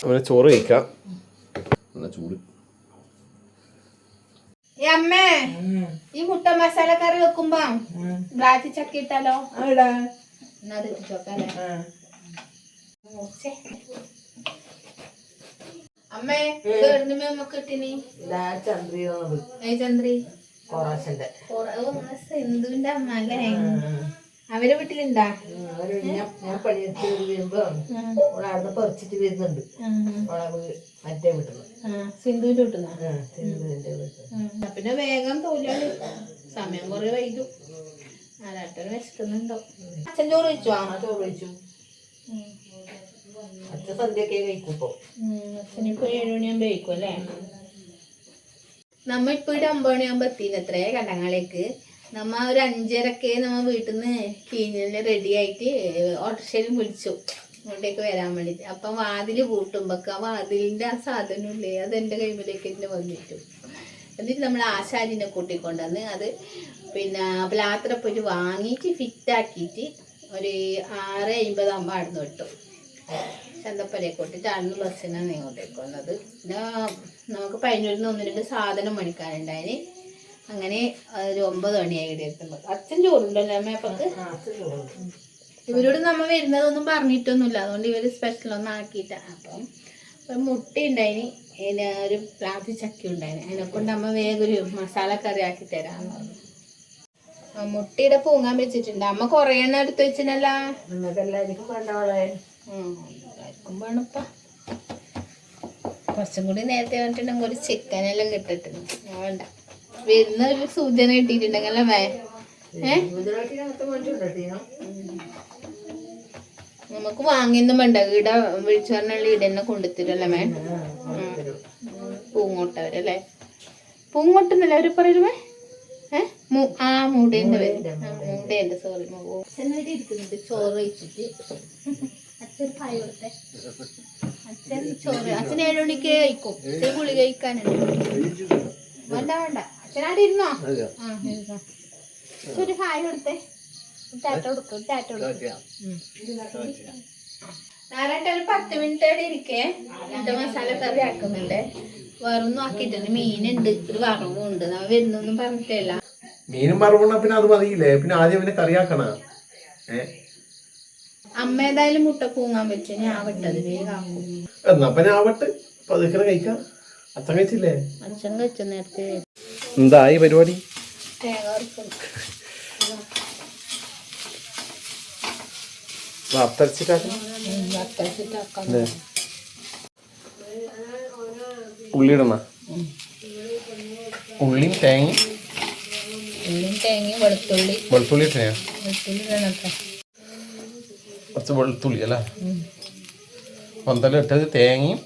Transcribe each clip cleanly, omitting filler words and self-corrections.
അവനെ ചോറ് കഴിക്കാം. ചൂട് അമ്മേ ഈ മുട്ട മസാല കറി വെക്കുമ്പോ ബ്ലാത്തി ചക്ക ഇട്ടാലോ? അമ്മേ കിട്ടിനി ചന്ദ്രി സിന്ധുവിന്റെ അമ്മ അല്ലേ? അവരെ വീട്ടിലുണ്ടാ? ഞാൻ പണിയെടുത്ത് വരുമ്പോ അവിടെ പറിച്ചിട്ട് വരുന്നുണ്ട്. മറ്റേ വീട്ടിൽ സിന്ധുവിന്റെ വീട്ടിൽ. പിന്നെ വേഗം തോലാണ്, സമയം കുറെ വൈകും. ആരാട്ടൊരു വിശക്കുന്നുണ്ടോ? അച്ഛൻ ചോറ് കഴിച്ചോ? ചോറ് കഴിച്ചു. അച്ഛൻ സന്ധ്യയൊക്കെ കഴിക്കുമ്പോ അച്ഛനിപ്പോ 7 മണിയാകുമ്പോ കഴിക്കും അല്ലേ? നമ്മ ഇപ്പൊ 9 മണിയാകുമ്പോ എത്തിനത്രേ കണ്ടങ്ങളിലേക്ക്. നമ്മ ഒരു 5:30 നമ്മ വീട്ടിൽ നിന്ന് കീഞ്ഞില് റെഡി ആയിട്ട് ഓട്ടോറിക്ഷയിലും വിളിച്ചു ഇങ്ങോട്ടേക്ക് വരാൻ വേണ്ടിട്ട്. അപ്പം വാതില് പൂട്ടുമ്പോ ആ വാതിലിന്റെ ആ സാധനം ഇല്ലേ, അത് എൻ്റെ കൈമിലേക്ക് തന്നെ വന്നിട്ടു. എന്നിട്ട് നമ്മൾ ആശാരിനെ കൂട്ടിക്കൊണ്ടുവന്ന് അത് പിന്നെ പ്ലാത്ര പോയിട്ട് വാങ്ങിയിട്ട് ഫിറ്റാക്കിയിട്ട് ഒരു 6:50 ആകുമ്പോൾ അവിടുന്ന് വിട്ടു. ചന്തപ്പരയെ കൊട്ടിട്ട് അന്ന് ബസ്സിനാണ് ഇങ്ങോട്ടേക്ക് വന്നത്. പിന്നെ നമുക്ക് പതിനൊന്ന് 1-2 സാധനം മേടിക്കാനുണ്ടായിന്. അങ്ങനെ ഒരു 9 മണിയായി ഇവിടെ എത്തുമ്പോൾ. അച്ഛൻ ചോറുണ്ടല്ലോ അമ്മയപ്പക്ക്. ഇവരോട് നമ്മ വരുന്നതൊന്നും പറഞ്ഞിട്ടൊന്നുമില്ല, അതുകൊണ്ട് ഇവര് സ്പെഷ്യലൊന്നും ആക്കിയിട്ടാണ്. അപ്പം ഒരു മുട്ട ഉണ്ടായിന്, പിന്നെ ഒരു പ്ലാത്തി ചക്ക ഉണ്ടായിന്. അതിനെക്കൊണ്ട് അമ്മ വേഗം ഒരു മസാല കറി ആക്കി തരാന്ന് പറഞ്ഞു. മുട്ടയുടെ പൂങ്ങാൻ വെച്ചിട്ടുണ്ട്. അമ്മ കൊറേ എണ്ണം എടുത്ത് വെച്ചിനല്ല. എല്ലാവർക്കും വേണ്ടവളെ എല്ലാവർക്കും വേണപ്പ. കുറച്ചും കൂടി നേരത്തെ വന്നിട്ടുണ്ടെങ്കിൽ ഒരു ചിക്കനെല്ലാം കിട്ടിട്ടുണ്ട്. വേണ്ട, വരുന്ന ഒരു സൂചന കിട്ടിയിട്ടുണ്ടെങ്കിൽ നമുക്ക് വാങ്ങിയൊന്നും വേണ്ട, ഈട വിളിച്ചു പറഞ്ഞാൽ ഈട തന്നെ കൊണ്ടുത്തരല്ലേ പൂങ്ങോട്ടവരല്ലേ? പൂങ്ങോട്ടെന്നല്ലേ അവര് പറയുമേ? മൂടേന്റെ പേര് മൂടേന്റെ സോറി. അച്ഛനായിട്ട് ഇരിക്കുന്നുണ്ട് ചോറ് കഴിച്ചിട്ട്. അച്ഛൻ പായ കൊടുത്തേ. അച്ഛൻ ചോറ് അച്ഛൻ 7 മണിക്ക് കഴിക്കും. അച്ഛൻ ഗുളി കഴിക്കാനുണ്ട്. വേണ്ട വേണ്ട, അച്ഛനാടെ ഇരുന്നോ? ഒരു ഹായ് കൊടുത്തേ. ടാറ്റ കൊടുക്കും, ടാറ്റ കൊടുക്കും. നാരായിട്ട് ഒരു 10 മിനിറ്റ് ഇരിക്കേ. എന്നിട്ട് മസാല കറി ആക്കുന്നുണ്ട്. വേറൊന്നും ആക്കിയിട്ടുണ്ട്. മീനുണ്ട്, ഒരു വറവും ഉണ്ട്. നമ്മ വരുന്നൊന്നും പറഞ്ഞിട്ടില്ല. മീനും വറവുണ്ട, പിന്നെ അത് മതിയില്ലേ? പിന്നെ ആദ്യം പിന്നെ കറിയാക്കണ. അമ്മ ഏതായാലും മുട്ട പൂങ്ങാൻ വെച്ചു, ഞാൻ വിട്ടത് വേഗം ആക്കും. എന്നാ പിന്നെ ആവട്ട് പതുക്കെ കഴിക്കാം. അച്ഛൻ കഴിച്ചില്ലേ? അച്ഛൻ കഴിച്ച നേരത്തെ. എന്തായി പരിപാടി? തേങ്ങ വറുക്കും. ഉള്ളിടണ ഉള്ളിയും തേങ്ങയും വെളുത്തുള്ളി ഇട്ടേ. കുറച്ച് വെളുത്തുള്ളി അല്ലേ? പന്തലും ഇട്ടത് തേങ്ങയും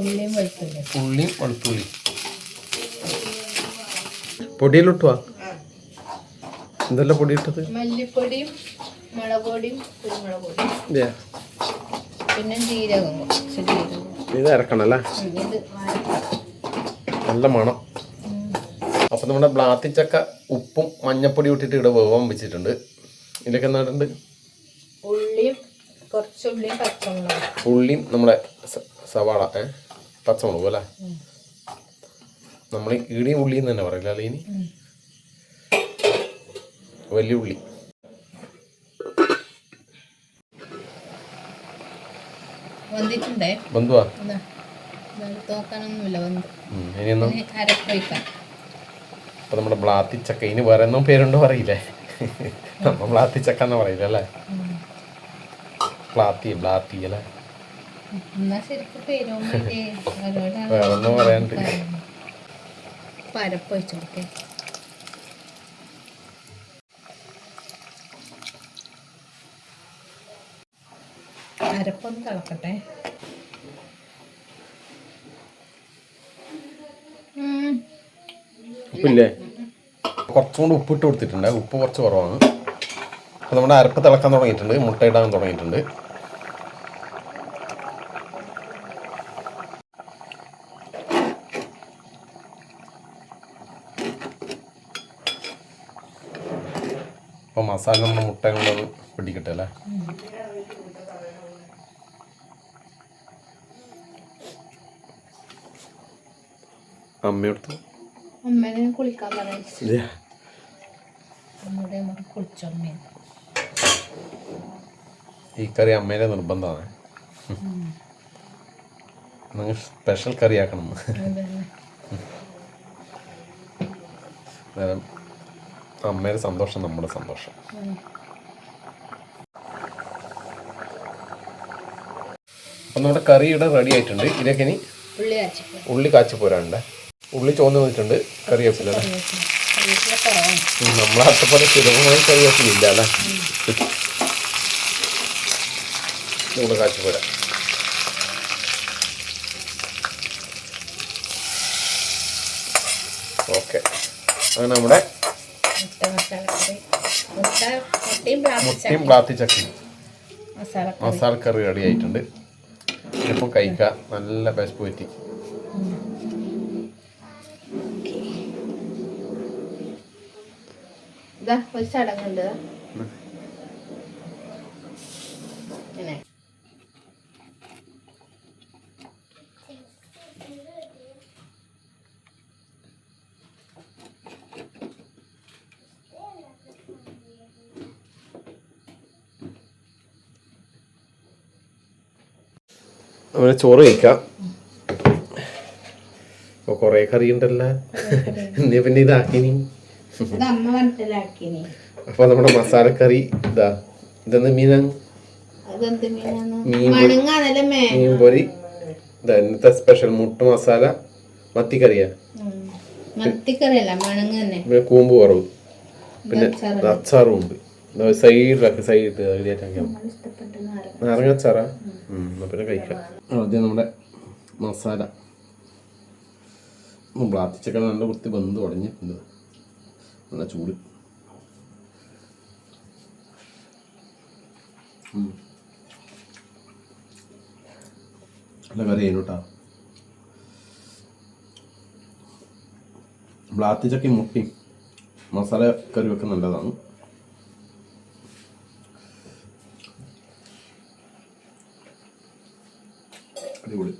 ഉള്ളിയും വെളുത്തുള്ളി. പൊടിയിലിട്ടുവാ? എന്തെല്ലാം പൊടി ഇട്ടത്? മല്ലിപ്പൊടിയും മുളക് പൊടിയും കുരുമുളക് പൊടിയും പിന്നെ ജീരകം. ഇത് അരക്കണല്ലേ? നല്ല മണം. അപ്പം നമ്മുടെ ബ്ലാത്തിച്ചക്ക ഉപ്പും മഞ്ഞപ്പൊടി ഇട്ടിട്ട് ഇവിടെ വേവാൻ വെച്ചിട്ടുണ്ട്. ഇതിലൊക്കെ എന്നായിട്ടുണ്ട്? കുറച്ചുള്ളിയും പച്ചമുളക്. ഉള്ളിയും നമ്മുടെ സവാള പച്ചമുളകും അല്ലേ? നമ്മൾ ഈടിയും ഉള്ളിയും തന്നെ പറയില്ല അല്ലേ? ഇനി വലിയ ഉള്ളി. ബന്ധുവാ അപ്പൊ നമ്മുടെ ബ്ലാത്തിച്ചക്ക, ഇനി വേറെ ഒന്നും പേരുണ്ടോ അറിയില്ലേ? നമ്മ ബ്ലാത്തിച്ചക്ക എന്നാ പറയില്ല അല്ലേ? ബ്ലാത്തി അല്ലേ? വേറൊന്നും പറയാണ്ട് പരപ്പൊഴിച്ചോക്കെ. അരപ്പൊന്ന് തിളക്കട്ടെ. ഉപ്പില്ലേ? കുറച്ചും കൂടി ഉപ്പിട്ട് കൊടുത്തിട്ടുണ്ട്. ഉപ്പ് കുറച്ച് കുറവാണ്. അപ്പം നമ്മുടെ അരപ്പ് തിളക്കാൻ തുടങ്ങിയിട്ടുണ്ട്. മുട്ട ഇടാൻ തുടങ്ങിയിട്ടുണ്ട്. അപ്പോൾ മസാല നമ്മുടെ മുട്ട കൊണ്ടത് പിടിക്കട്ടെ അല്ലേ? അമ്മയോടത്ത് അമ്മേനെ കുളിക്കാൻ പറയാം. ഇല്ല. അമ്മയുടെ നമുക്ക് കുളിച്ചമ്മ. ഈ കറി അമ്മേൻ്റെ നിർബന്ധമാണ്. നിങ്ങൾ സ്പെഷ്യൽ കറി ആക്കണം. അന്നേരം അമ്മയുടെ സന്തോഷം നമ്മുടെ സന്തോഷം. അപ്പം നമ്മുടെ കറി ഇവിടെ റെഡി ആയിട്ടുണ്ട്. ഇതിലേക്ക് ഇനി ഉള്ളി കാച്ചി പോരാണ്ട്. ഉള്ളി ചോന്ന് വന്നിട്ടുണ്ട്. കറി വെക്കില്ല നമ്മളെ അത്തപ്പോലെ സുലഭമായി കറി വെക്കില്ല അല്ലേ. ഉള്ളി കാച്ചി പോരാ. ഓക്കെ, അങ്ങനെ നമ്മുടെ മുട്ടയും ബ്ലാത്തി ചക്കി മസാല കറി റെഡി ആയിട്ടുണ്ട്. ഇപ്പം കഴിക്കാം. നല്ല ബെസ്റ്റ് പോയിട്ട് ഒരു ചടങ്ങുണ്ട്. അങ്ങനെ ചോറ് കഴിക്കാം. അപ്പോൾ കുറേ കറി ഉണ്ടല്ലോ. എന്നീ പിന്നെ ഇതാക്കിനി. അപ്പോൾ നമ്മുടെ മസാലക്കറി ഇതാ. ഇതെന്ത് മീനാണ്? മീൻ പൊരി. ഇതാ ഇന്നത്തെ സ്പെഷ്യൽ മുട്ട മസാല മത്തിക്കറിയാ. പിന്നെ കൂമ്പ് വറവ്, പിന്നെ അച്ചാറും ഉണ്ട്. സൈഡിലൊക്കെ സൈഡ് നാരങ്ങ അച്ചാറാ. പിന്നെ കഴിക്കാം. ആദ്യം നമ്മുടെ മസാല ബ്ലാത്തിച്ചൊക്കെ നല്ല കുത്തി ബന്ധ് ഉടഞ്ഞിട്ടുണ്ട്. നല്ല ചൂട്. നല്ല കറി ആയിരുന്നു കേട്ടോ. ബ്ലാത്തിച്ചക്കയും മുട്ടയും മസാല കറിയൊക്കെ നല്ലതാണ്. അടിപൊളി.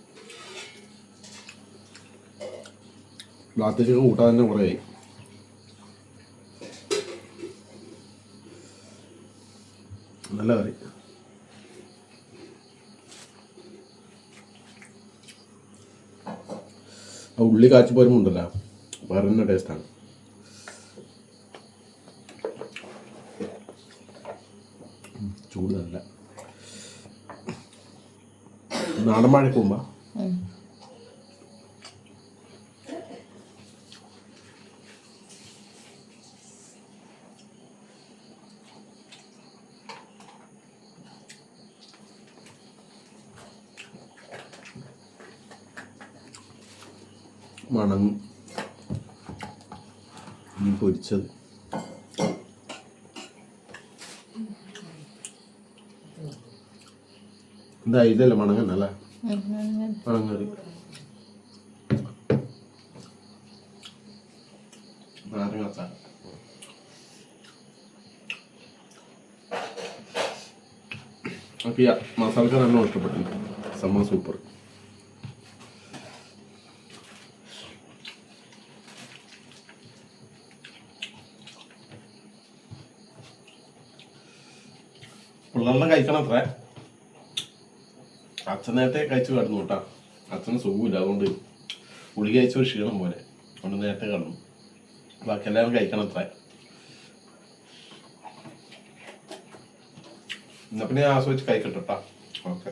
ബ്ലാത്തിച്ചക്ക കൂട്ടാൻ തന്നെ കുറേ ആയി. നല്ല കറി. ആ ഉള്ളി കാച്ചി പോരുമുണ്ടല്ലോ, വേറെ തന്നെ ടേസ്റ്റാണ്. ചൂട് നല്ല നാടൻ മഴയ്ക്ക് മുമ്പാ. മണങ്ങ് മീൻ പൊരിച്ചത്. എന്താ ഇതല്ലേ മണങ്ങന്നല്ലേ? മണങ്ങറി. നാരങ്ങ അച്ചാർ. ഓക്കെ, മസാലക്കറി നല്ല ഇഷ്ടപ്പെട്ടു. സംഭവം സൂപ്പർ. പിള്ളേരെല്ലാം കഴിക്കണം അത്ര. അച്ഛൻ നേരത്തെ കഴിച്ചു കിടന്നു കേട്ടാ. അച്ഛന് സുഖമില്ല, അതുകൊണ്ട് ഗുളിക കഴിച്ച ഒരു ക്ഷീണം പോലെ, അതുകൊണ്ട് നേരത്തെ കിടന്നു. ബാക്കി എല്ലാവരും കഴിക്കണം അത്ര. എന്നാ പിന്നെ ആസ്വദിച്ച് കഴിക്കട്ടെ കേട്ടാ. ഓക്കെ.